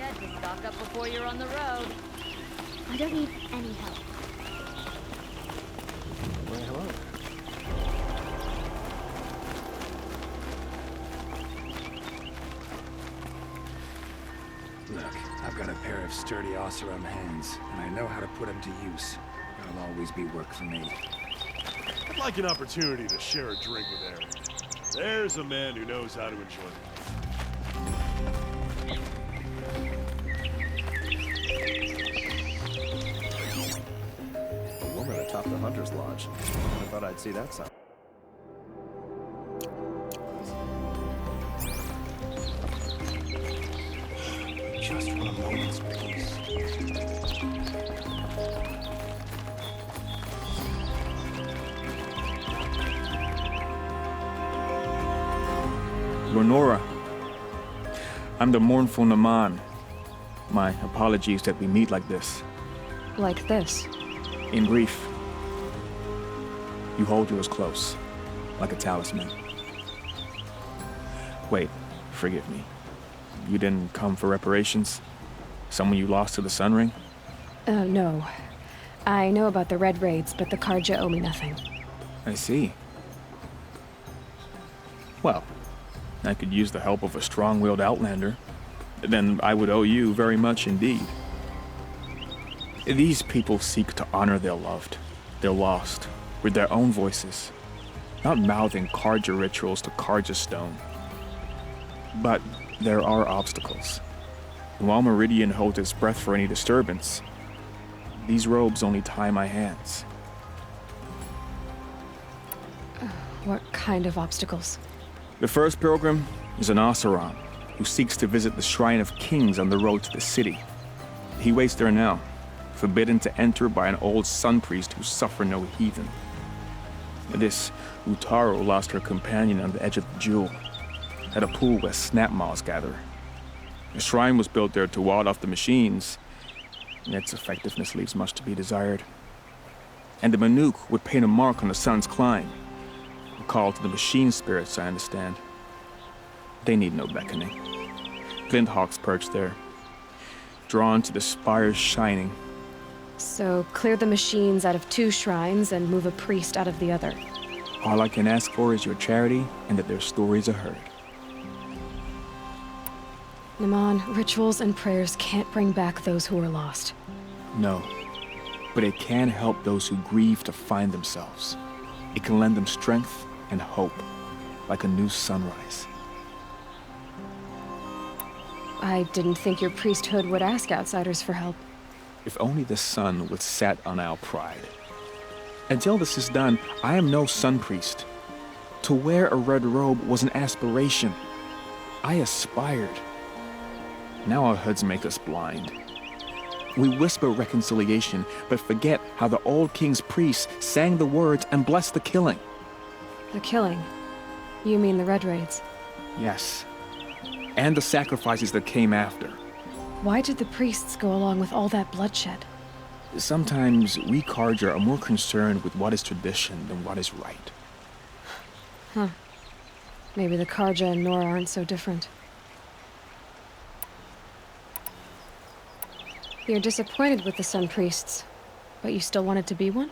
forget to stock up before you're on the road. I don't need any help. Well, hello. Look, I've got a pair of sturdy Oseram hands, and I know how to put them to use. There'll always be work for me. I'd like an opportunity to share a drink with Aaron. There's a man who knows how to enjoy it. A woman atop the Hunter's Lodge. I thought I'd see that sign. Just for a moment's peace. Lenora, I'm the mournful Namman. My apologies that we meet like this. Like this? In brief, you hold yours close, like a talisman. Wait, forgive me. You didn't come for reparations? Someone you lost to the Sun Ring? No. I know about the Red Raids, but the Carja owe me nothing. I see. Well, I could use the help of a strong-willed outlander. Then I would owe you very much indeed. These people seek to honor their loved, their lost, with their own voices, not mouthing Carja rituals to Carja stone. But there are obstacles. And while Meridian holds its breath for any disturbance, these robes only tie my hands. What kind of obstacles? The first pilgrim is an Oseram who seeks to visit the Shrine of Kings on the road to the city. He waits there now, forbidden to enter by an old sun priest who suffer no heathen. This Utaru lost her companion on the edge of the jewel, at a pool where Snapmaws gather. The shrine was built there to ward off the machines, and its effectiveness leaves much to be desired. And the Banuk would paint a mark on the sun's climb, a call to the machine spirits, I understand. They need no beckoning. Glinthawks perch there, drawn to the spires shining. So clear the machines out of 2 shrines and move a priest out of the other. All I can ask for is your charity and that their stories are heard. Namman, rituals and prayers can't bring back those who are lost. No, but it can help those who grieve to find themselves. It can lend them strength and hope, like a new sunrise. I didn't think your priesthood would ask outsiders for help. If only the sun would set on our pride. Until this is done, I am no sun priest. To wear a red robe was an aspiration. I aspired. Now our hoods make us blind. We whisper reconciliation, but forget how the old king's priests sang the words and blessed the killing. The killing? You mean the Red Raids? Yes. And the sacrifices that came after. Why did the priests go along with all that bloodshed? Sometimes we Carja are more concerned with what is tradition than what is right. Huh. Maybe the Carja and Nora aren't so different. You're disappointed with the Sun Priests, but you still wanted to be one?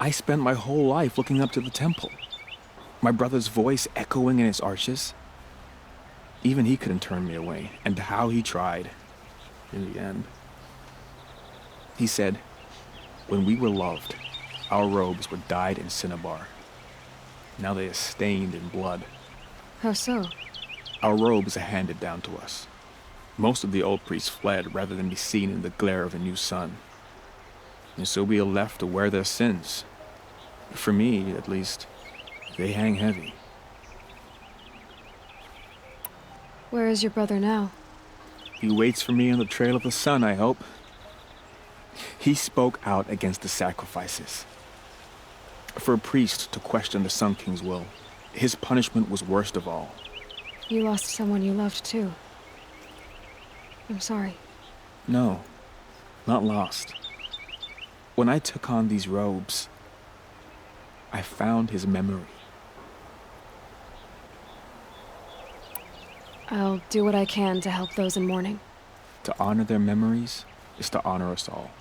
I spent my whole life looking up to the temple. My brother's voice echoing in its arches. Even he couldn't turn me away, and how he tried. In the end. He said, when we were loved, our robes were dyed in cinnabar. Now they are stained in blood. How so? Our robes are handed down to us. Most of the old priests fled rather than be seen in the glare of a new sun. And so we are left to wear their sins. For me, at least, they hang heavy. Where is your brother now? He waits for me on the trail of the sun, I hope. He spoke out against the sacrifices. For a priest to question the Sun King's will, his punishment was worst of all. You lost someone you loved too. I'm sorry. No, not lost. When I took on these robes, I found his memory. I'll do what I can to help those in mourning. To honor their memories is to honor us all.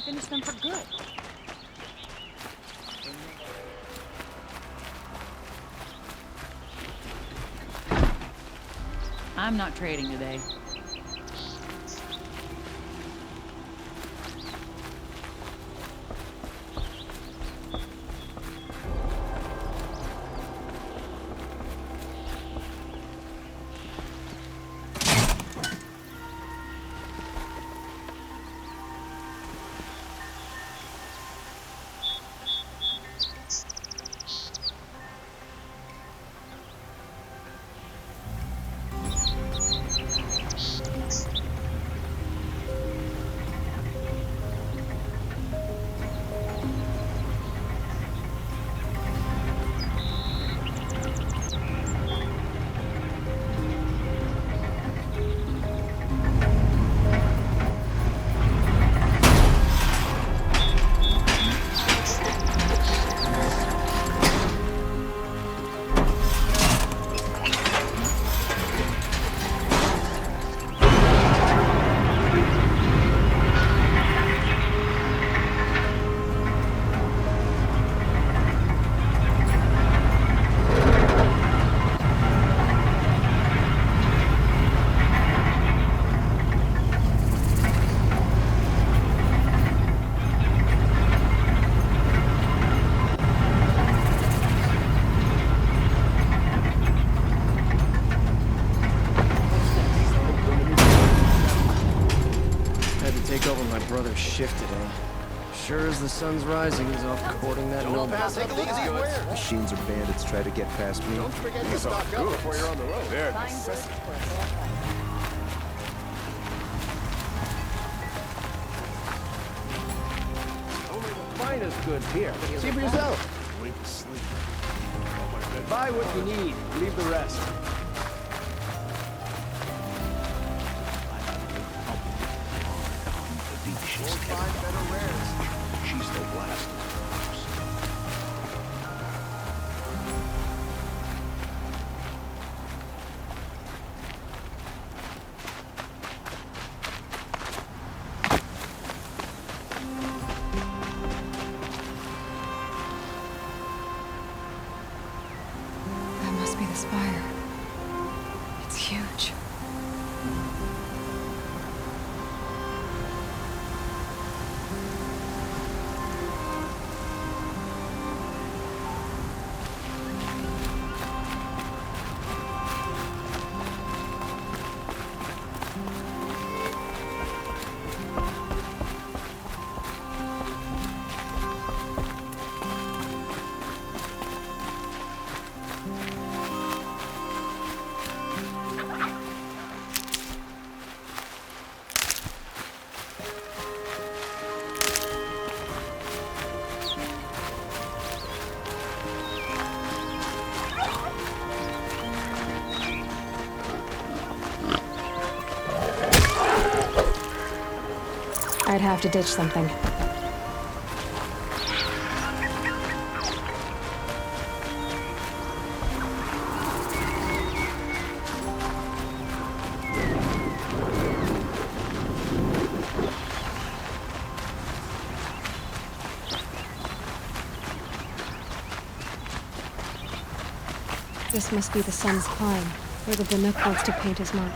Finish them for good. I'm not trading today. Brother shifted, Sure as the sun's rising, he's off courting that Namman. Machines or bandits try to get past me. Don't forget to stock up before you're on the road. They're only the finest goods here. See for yourself. Wink asleep. Buy what you need. Leave the rest. She's the last. That must be the spire. It's huge. I'd have to ditch something. This must be the sun's climb, where the Banuk wants to paint his mark.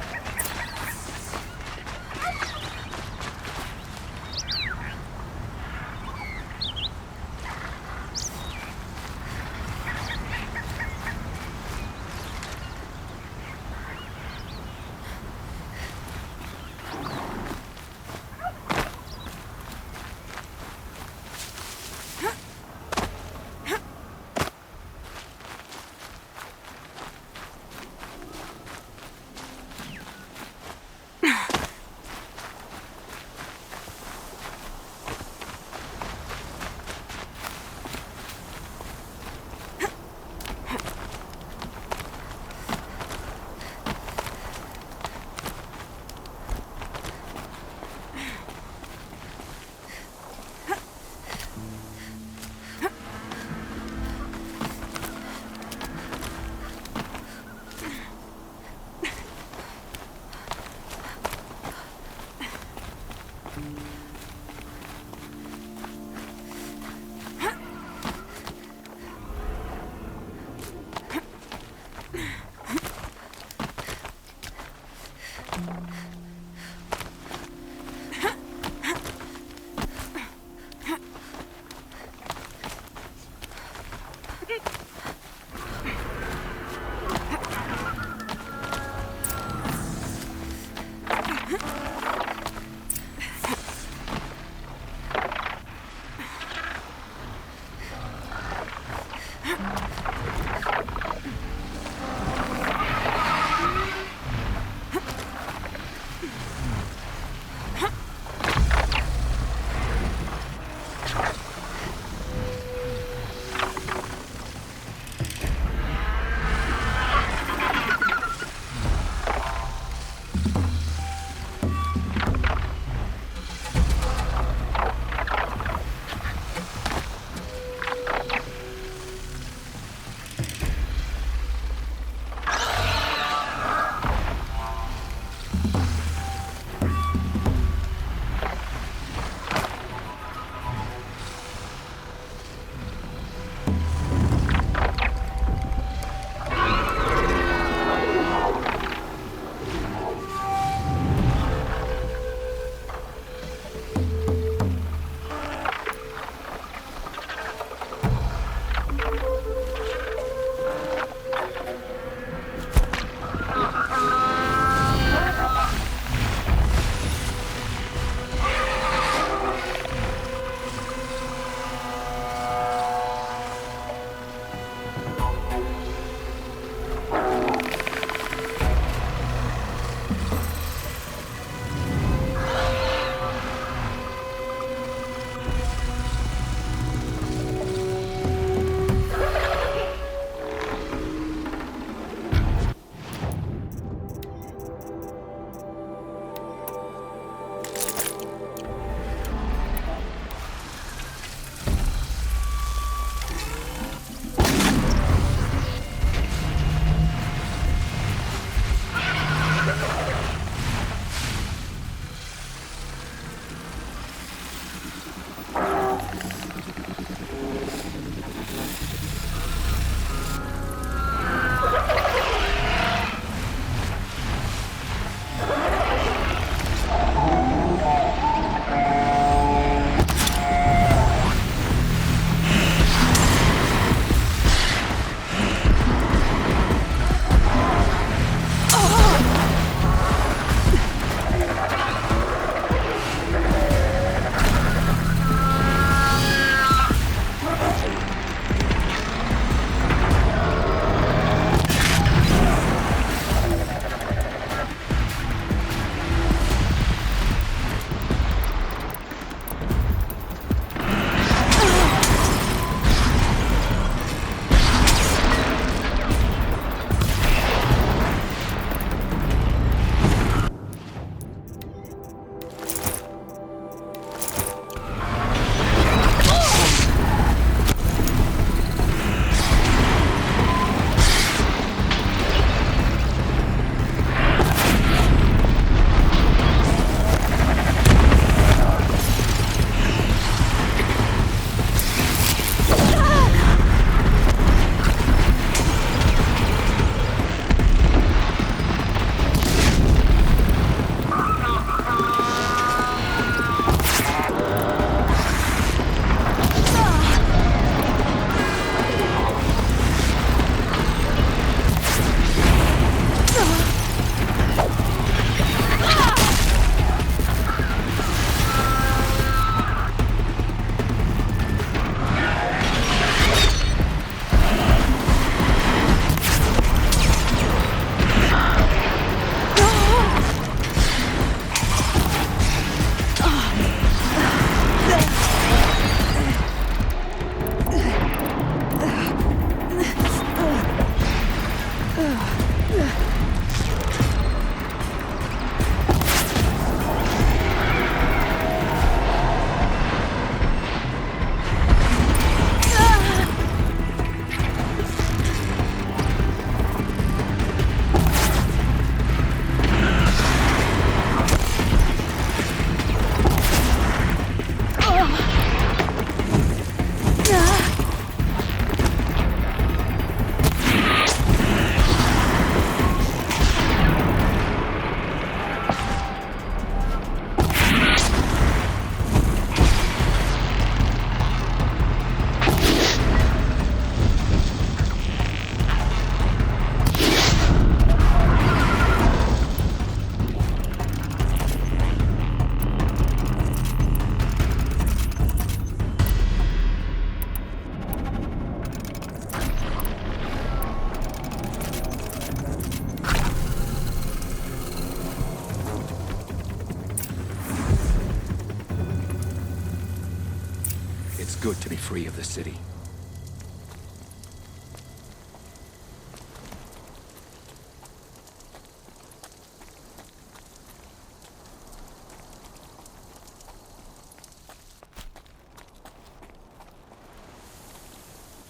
good to be free of the city.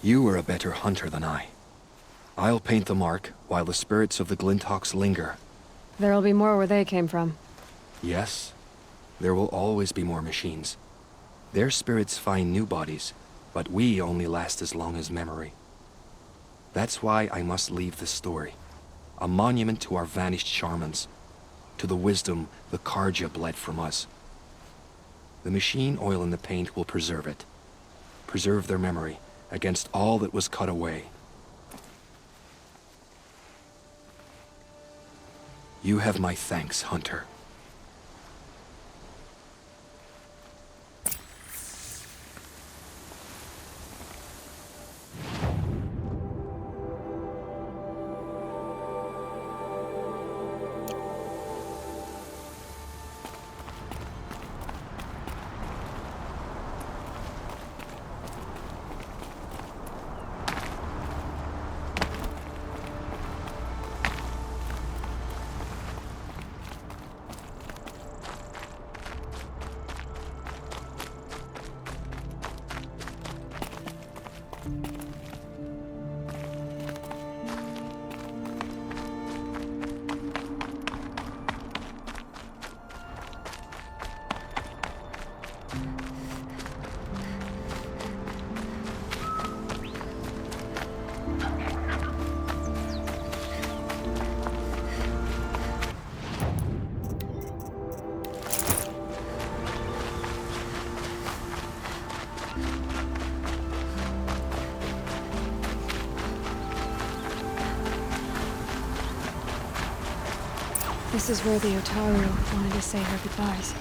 You are a better hunter than I. I'll paint the mark while the spirits of the Glinthawks linger. There'll be more where they came from. Yes, there will always be more machines. Their spirits find new bodies, but we only last as long as memory. That's why I must leave this story. A monument to our vanished shamans, to the wisdom the Coouge bled from us. The machine oil in the paint will preserve it. Preserve their memory against all that was cut away. You have my thanks, Hunter. This is where the Utaru wanted to say her goodbyes.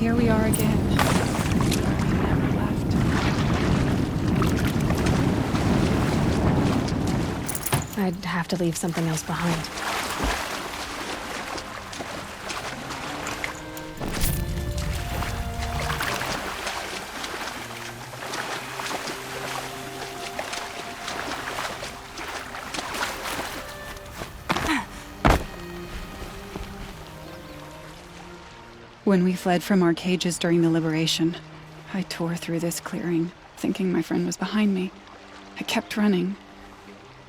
Here we are again. We never left. I'd have to leave something else behind. When we fled from our cages during the liberation, I tore through this clearing, thinking my friend was behind me. I kept running,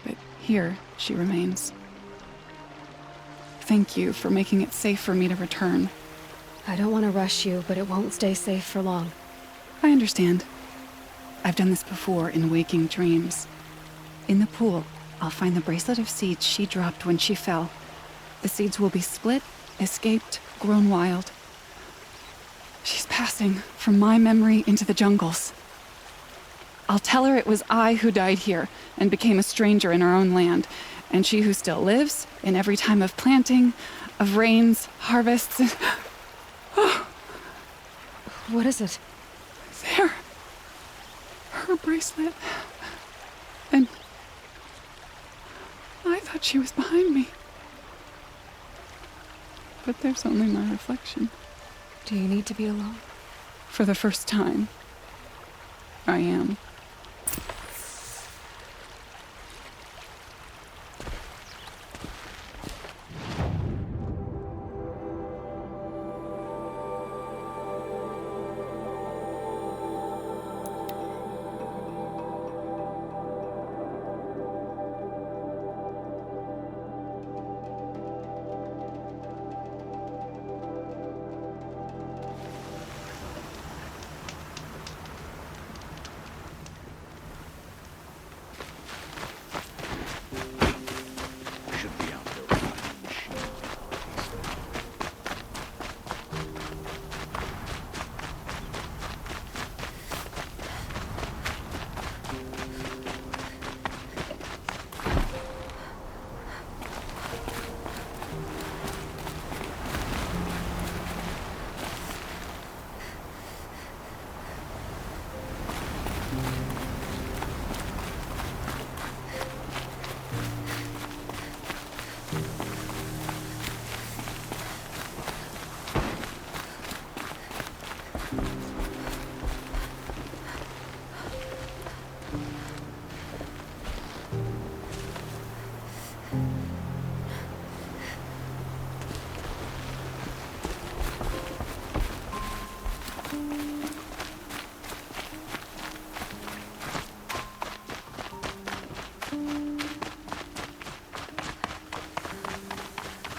but here she remains. Thank you for making it safe for me to return. I don't want to rush you, but it won't stay safe for long. I understand. I've done this before in waking dreams. In the pool, I'll find the bracelet of seeds she dropped when she fell. The seeds will be split, escaped, grown wild. She's passing from my memory into the jungles. I'll tell her it was I who died here and became a stranger in our own land, and she who still lives in every time of planting, of rains, harvests, and... Oh. What is it? There. Her bracelet. And... I thought she was behind me. But there's only my reflection. Do you need to be alone? For the first time, I am.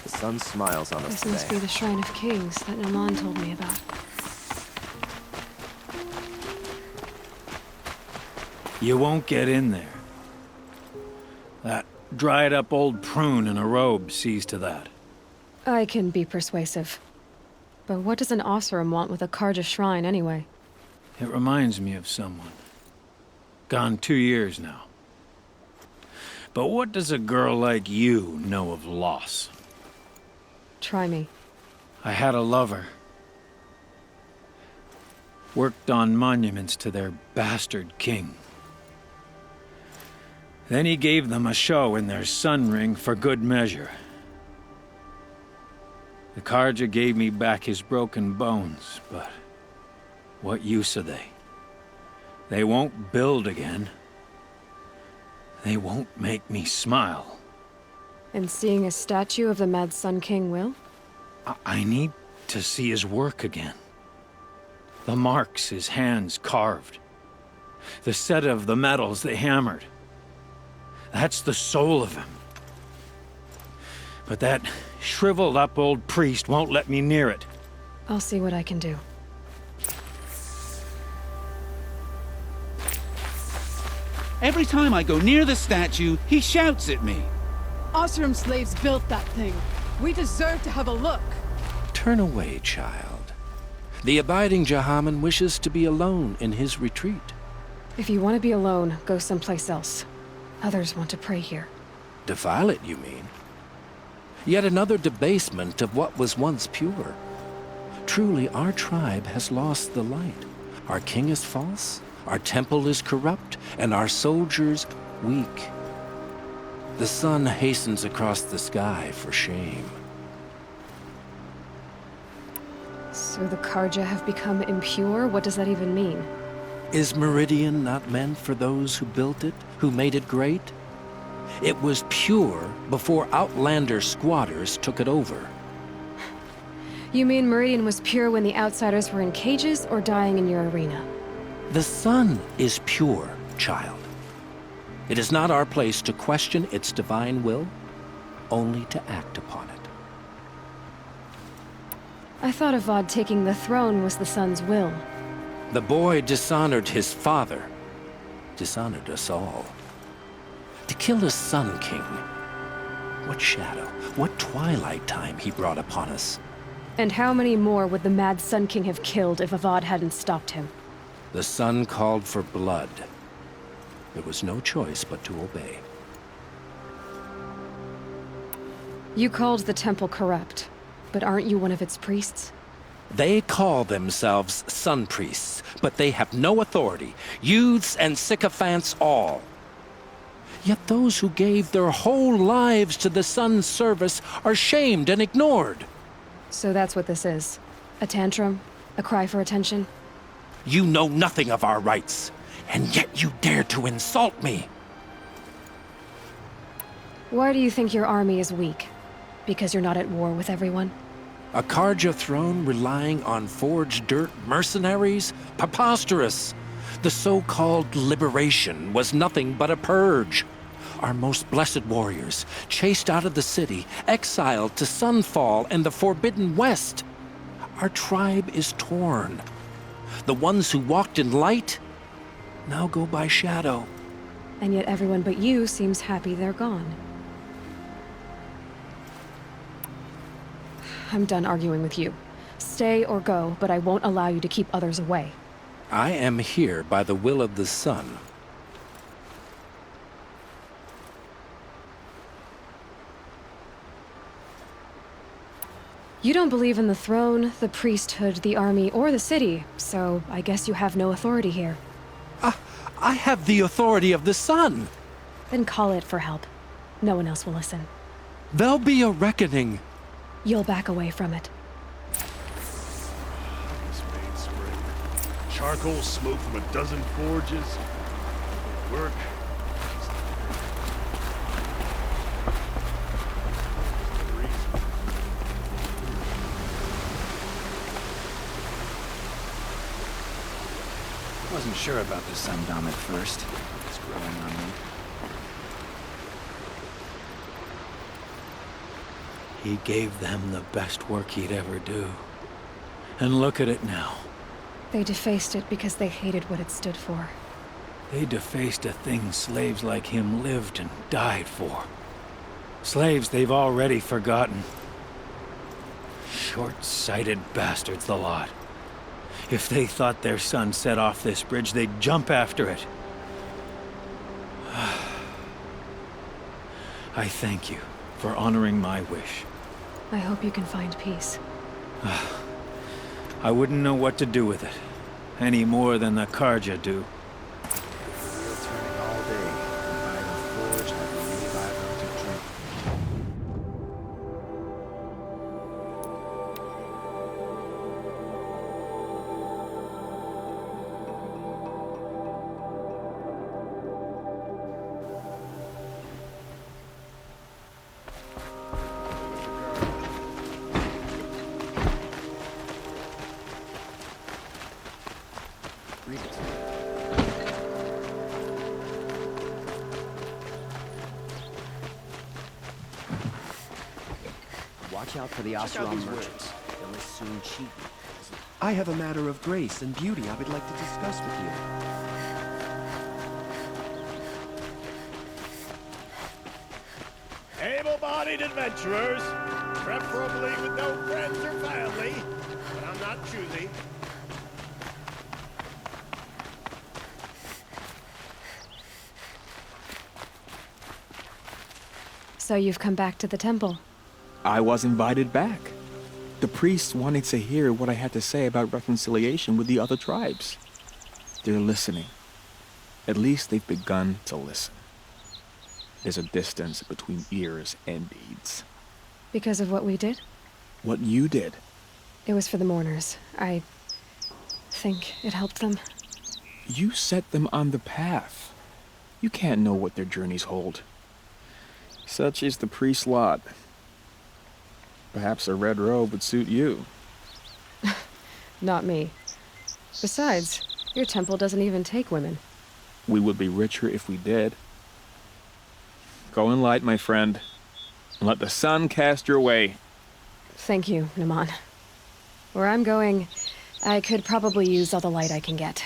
The sun smiles on us This today. must be the Shrine of Kings that Namman told me about. You won't get in there. That dried-up old prune in a robe sees to that. I can be persuasive. But what does an Oseram want with a Coouge shrine anyway? It reminds me of someone. Gone 2 years now. But what does a girl like you know of loss? Try me. I had a lover. Worked on monuments to their bastard king. Then he gave them a show in their sun ring for good measure. The Coouge gave me back his broken bones, but what use are they? They won't build again. They won't make me smile. And seeing a statue of the Mad Sun King will? I need to see his work again. The marks his hands carved. The set of the metals they hammered. That's the soul of him. But that shriveled up old priest won't let me near it. I'll see what I can do. Every time I go near the statue, he shouts at me. Oseram slaves built that thing. We deserve to have a look. Turn away, child. The abiding Jahaman wishes to be alone in his retreat. If you want to be alone, go someplace else. Others want to pray here. Defile it, you mean? Yet another debasement of what was once pure. Truly, our tribe has lost the light. Our king is false, our temple is corrupt, and our soldiers weak. The sun hastens across the sky for shame. So the Coouge have become impure? What does that even mean? Is Meridian not meant for those who built it, who made it great? It was pure before outlander squatters took it over. You mean Meridian was pure when the outsiders were in cages or dying in your arena? The sun is pure, child. It is not our place to question its divine will, only to act upon it. I thought Avad taking the throne was the sun's will. The boy dishonored his father, dishonored us all. To kill a Sun King, what shadow, what twilight time he brought upon us. And how many more would the mad Sun King have killed if Avad hadn't stopped him? The sun called for blood. There was no choice but to obey. You called the temple corrupt, but aren't you one of its priests? They call themselves sun priests, but they have no authority. Youths and sycophants all. Yet those who gave their whole lives to the sun's service are shamed and ignored. So that's what this is. A tantrum? A cry for attention? You know nothing of our rights, and yet you dare to insult me. Why do you think your army is weak? Because you're not at war with everyone? A Karja throne relying on forged dirt mercenaries? Preposterous! The so-called liberation was nothing but a purge. Our most blessed warriors, chased out of the city, exiled to Sunfall and the Forbidden West. Our tribe is torn. The ones who walked in light now go by shadow. And yet everyone but you seems happy they're gone. I'm done arguing with you. Stay or go, but I won't allow you to keep others away. I am here by the will of the sun. You don't believe in the throne, the priesthood, the army, or the city, so I guess you have no authority here. I have the authority of the sun. Then call it for help. No one else will listen. There'll be a reckoning. You'll back away from it. This main spring. Charcoal smoke from a dozen forges. Work. Wasn't sure about the Sundom at first. It's growing on me. He gave them the best work he'd ever do. And look at it now. They defaced it because they hated what it stood for. They defaced a thing slaves like him lived and died for. Slaves they've already forgotten. Short-sighted bastards, the lot. If they thought their son set off this bridge, they'd jump after it. I thank you for honoring my wish. I hope you can find peace. I wouldn't know what to do with it, any more than the Karja do. Wheel turning all day. By the forge, I believe I've earned a drink. Watch out for the Oseram merchants. They'll as soon cheat you. I have a matter of grace and beauty I would like to discuss with you. Able-bodied adventurers, preferably with no friends or family, but I'm not choosy. So you've come back to the temple. I was invited back. The priests wanted to hear what I had to say about reconciliation with the other tribes. They're listening. At least they've begun to listen. There's a distance between ears and deeds. Because of what we did? What you did. It was for the mourners. I think it helped them. You set them on the path. You can't know what their journeys hold. Such is the priest's lot. Perhaps a red robe would suit you. Not me. Besides, your temple doesn't even take women. We would be richer if we did. Go in light, my friend, and let the sun cast your way. Thank you, Namman. Where I'm going, I could probably use all the light I can get.